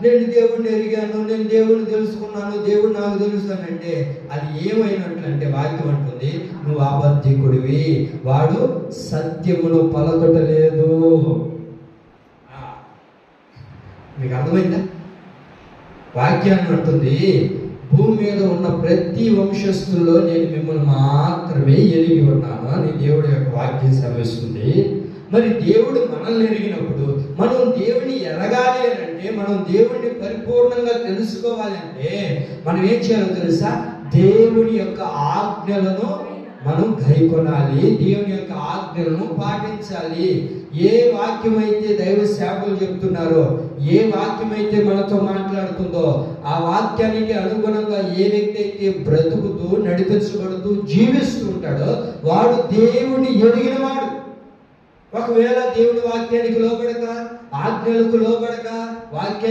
నేను దేవుణ్ణి ఎరిగాను, నేను దేవుణ్ణి తెలుసుకున్నాను, దేవుడు నాకు తెలుస్తానంటే అది ఏమైనట్లంటే వాక్యం అంటుంది, నువ్వు అబద్ధికుడివి, వాడు సత్యమును పలకటలేదు. మీకు అర్థమైందా? వాక్యాన్ని అంటుంది, భూమి మీద ఉన్న ప్రతి వంశస్థుల్లో నేను మిమ్మల్ని మాత్రమే ఎరిగి ఉన్నాను అని దేవుడి యొక్క వాక్యం సెలవిస్తుంది. మరి దేవుడు మనల్ని ఎరిగినప్పుడు మనం దేవుని ఎరగాలి అని అంటే, మనం దేవుడిని పరిపూర్ణంగా తెలుసుకోవాలి అంటే మనం ఏం చేయాలో తెలుసా? దేవుని యొక్క ఆజ్ఞలను మనం గైకొనాలి, దేవుని యొక్క ఆజ్ఞలను పాటించాలి. ఏ వాక్యం అయితే దైవ సేవకులు చెప్తున్నారో, ఏ వాక్యం అయితే మనతో మాట్లాడుతుందో, ఆ వాక్యానికి అనుగుణంగా ఏ వ్యక్తి అయితే బ్రతుకుతూ నడిపించబడుతూ జీవిస్తూ ఉంటాడో వాడు దేవుని ఎరిగిన వాడు. ఒకవేళ దేవుని వాక్యానికి లోబడక, ఆజ్ఞలకు లోబడక, వాక్యానికి